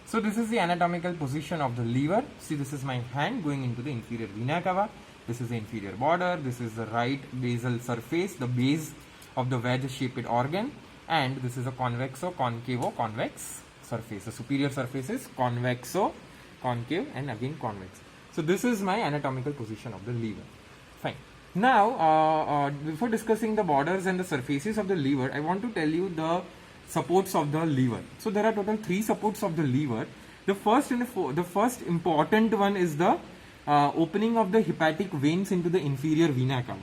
So this is the anatomical position of the lever. See, this is my hand going into the inferior vena cava. This is the inferior border. This is the right basal surface, the base of the wedge-shaped organ, and this is a convexo-concavo-convex surface. The superior surface is convexo-concave and again convex. So this is my anatomical position of the lever. Fine. Now, before discussing the borders and the surfaces of the lever, I want to tell you the supports of the lever. So there are total 3 supports of the lever. The first important one is the opening of the hepatic veins into the inferior vena cava.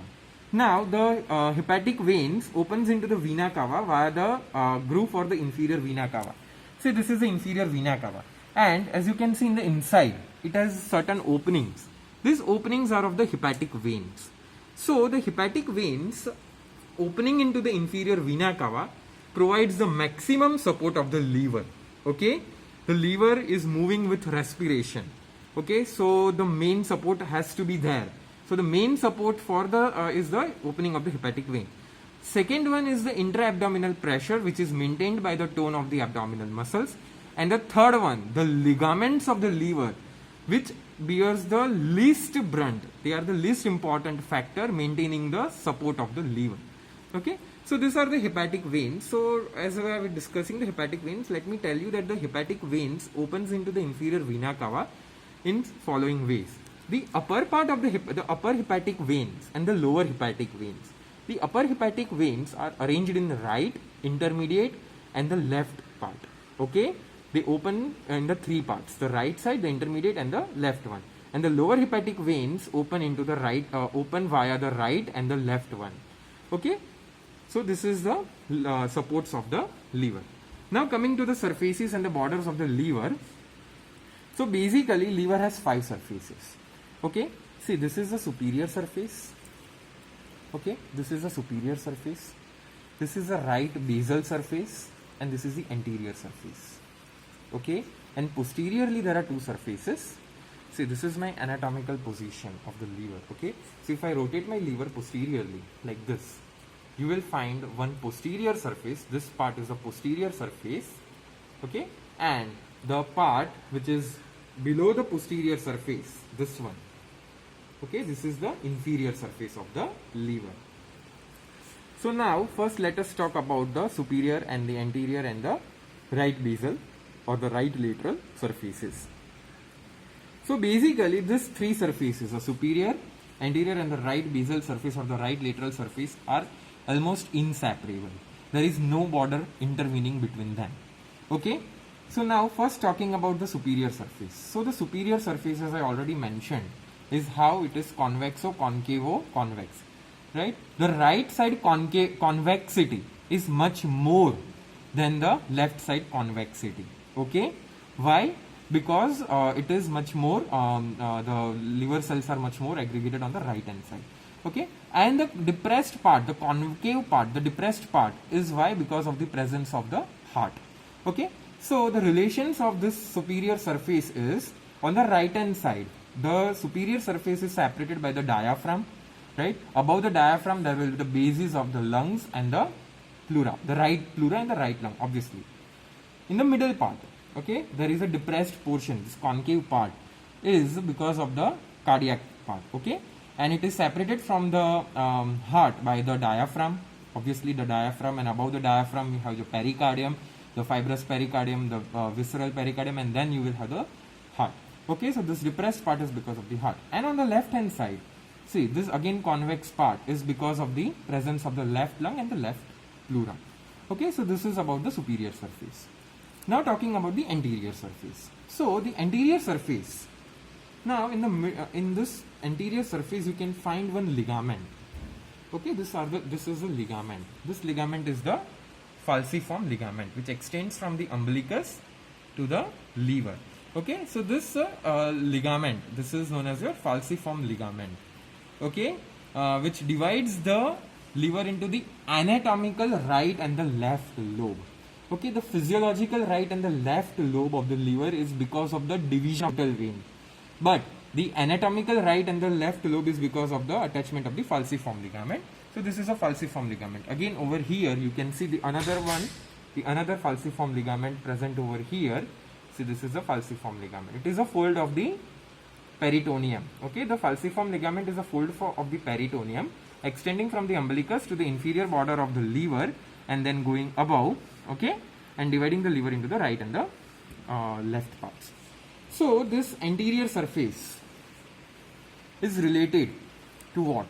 Now the hepatic veins opens into the vena cava via the groove or the inferior vena cava. See, this is the inferior vena cava, and as you can see in the inside, it has certain openings. These openings are of the hepatic veins. So the hepatic veins opening into the inferior vena cava provides the maximum support of the lever. Okay, the lever is moving with respiration. Okay, so the main support has to be there. So the main support for the is the opening of the hepatic vein. Second one is the intra-abdominal pressure, which is maintained by the tone of the abdominal muscles. And the third one, the ligaments of the lever, which bears the least brunt. They are the least important factor maintaining the support of the lever. Okay, so these are the hepatic veins. So as I was discussing the hepatic veins, let me tell you that the hepatic veins opens into the inferior vena cava in following ways. The upper part of the upper hepatic veins and the lower hepatic veins. The upper hepatic veins are arranged in the right, intermediate and the left part. Okay, they open in the 3 parts: the right side, the intermediate and the left one. And the lower hepatic veins open into the right, open via the right and the left one. Okay, so this is the supports of the lever. Now coming to the surfaces and the borders of the lever. So basically lever has 5 surfaces. Okay, see, this is the superior surface. Okay, this is the superior surface. This is the right basal surface, and this is the anterior surface. Okay, and posteriorly there are 2 surfaces. See, this is my anatomical position of the lever. Okay, so if I rotate my lever posteriorly like this, you will find one posterior surface. This part is the posterior surface. Okay, and the part which is below the posterior surface, this one. Okay, this is the inferior surface of the lever. So now first let us talk about the superior and the anterior and the right basal or the right lateral surfaces. So basically these 3 surfaces, the superior, anterior and the right basal surface or the right lateral surface, are almost inseparable. There is no border intervening between them. Okay, so now first talking about the superior surface. So the superior surface, as I already mentioned, is how it is convexo-concavo-convex, right? The right side convexity is much more than the left side convexity. Okay, why? Because it is much more, the liver cells are much more aggregated on the right hand side. Okay, and the depressed part, the concave part, the depressed part is why? Because of the presence of the heart. Okay, so the relations of this superior surface is, on the right hand side, the superior surface is separated by the diaphragm, right? Above the diaphragm there will be the bases of the lungs and the pleura, the right pleura and the right lung, obviously. In the middle part, okay, there is a depressed portion. This concave part is because of the cardiac part. Okay, and it is separated from the heart by the diaphragm, obviously the diaphragm, and above the diaphragm you have the pericardium, the fibrous pericardium, the visceral pericardium, and then you will have the heart. Okay, so this depressed part is because of the heart. And on the left hand side, see, this again convex part is because of the presence of the left lung and the left pleura. Okay, so this is about the superior surface. Now talking about the anterior surface. So the anterior surface, now in this anterior surface you can find one ligament. Okay, this is a ligament. This ligament is the falciform ligament, which extends from the umbilicus to the lever. Okay, so this ligament, this is known as your falciform ligament. Okay, which divides the liver into the anatomical right and the left lobe. Okay, the physiological right and the left lobe of the liver is because of the division of the vein, but the anatomical right and the left lobe is because of the attachment of the falciform ligament. So this is a falciform ligament. Again over here you can see the another falciform ligament present over here. See, this is the falciform ligament. It is a fold of the peritoneum. Okay, the falciform ligament is a fold of the peritoneum extending from the umbilicus to the inferior border of the liver and then going above, okay, and dividing the liver into the right and the left parts. So this anterior surface is related to what?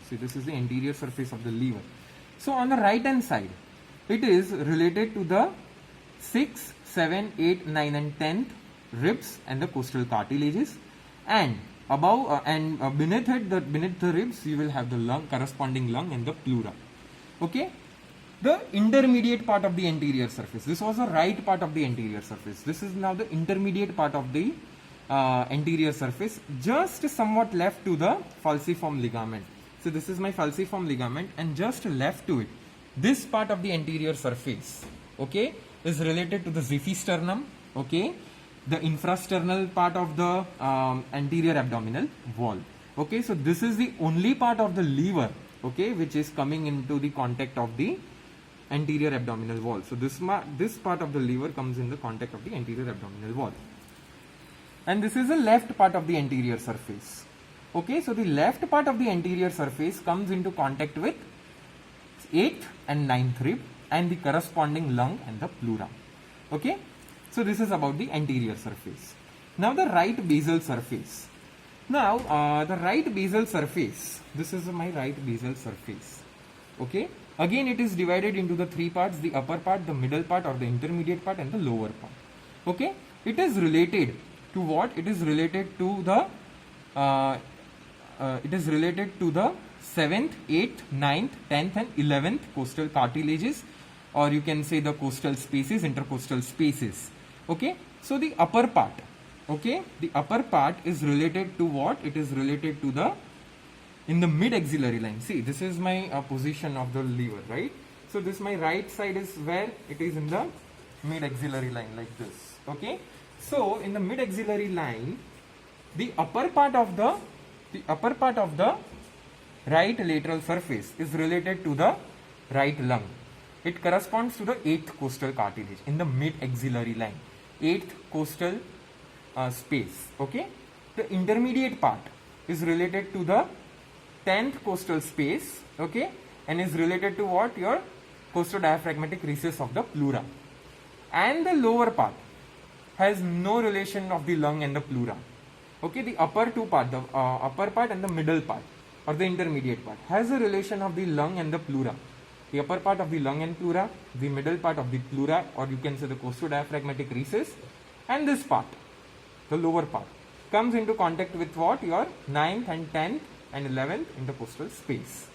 See, this is the anterior surface of the liver. So on the right hand side, it is related to the 6, 7, 8, 9 and 10th ribs and the costal cartilages, and above beneath it, beneath the ribs, you will have the lung, corresponding lung and the pleura. Okay, the intermediate part of the anterior surface. This was the right part of the anterior surface. This is now the intermediate part of the anterior surface, just somewhat left to the falciform ligament. So this is my falciform ligament, and just left to it, this part of the anterior surface, okay, is related to the xiphisternum, okay, the infrasternal part of the anterior abdominal wall. Okay, so this is the only part of the liver, okay, which is coming into the contact of the anterior abdominal wall. So this part of the liver comes in the contact of the anterior abdominal wall. And this is the left part of the anterior surface. Okay, so the left part of the anterior surface comes into contact with 8th and 9th rib and the corresponding lung and the pleura. Okay, so this is about the anterior surface. Now the right basal surface. Now the right basal surface, this is my right basal surface. Okay, again it is divided into the three parts: the upper part, the middle part or the intermediate part, and the lower part. Okay, it is related to what? It is related to the 7th, 8th, 9th, 10th and 11th costal cartilages, or you can say the costal spaces, intercostal spaces. Okay, so the upper part, okay, the upper part is related to what? It is related to the, in the mid axillary line. See, this is my position of the liver, right? So this, my right side is where it is in the mid axillary line, like this. Okay, so in the mid axillary line, the upper part of the right lateral surface is related to the right lung. It corresponds to the 8th costal cartilage in the mid axillary line, 8th costal space. Okay, the intermediate part is related to the 10th costal space, okay, and is related to what? Your costodiaphragmatic recess of the pleura. And the lower part has no relation of the lung and the pleura. Okay, the upper two part, the upper part and the middle part or the intermediate part, has a relation of the lung and the pleura. The upper part of the lung and pleura, the middle part of the pleura, or you can say the costodiaphragmatic recess, and this part, the lower part, comes into contact with what? Your 9th and 10th and 11th intercostal space.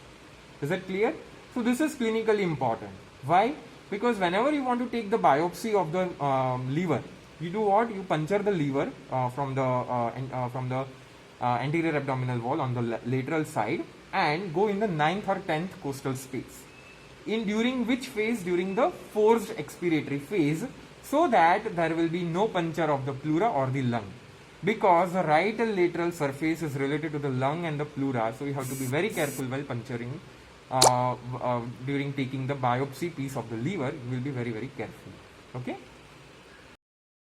Is that clear? So this is clinically important. Why? Because whenever you want to take the biopsy of the liver, you do what? You puncture the liver from the anterior abdominal wall on the lateral side and go in the 9th or 10th costal space. During which phase? During the forced expiratory phase, so that there will be no puncture of the pleura or the lung. Because the right lateral surface is related to the lung and the pleura, so you have to be very careful while puncturing. During taking the biopsy piece of the liver, you will be very, very careful. Okay.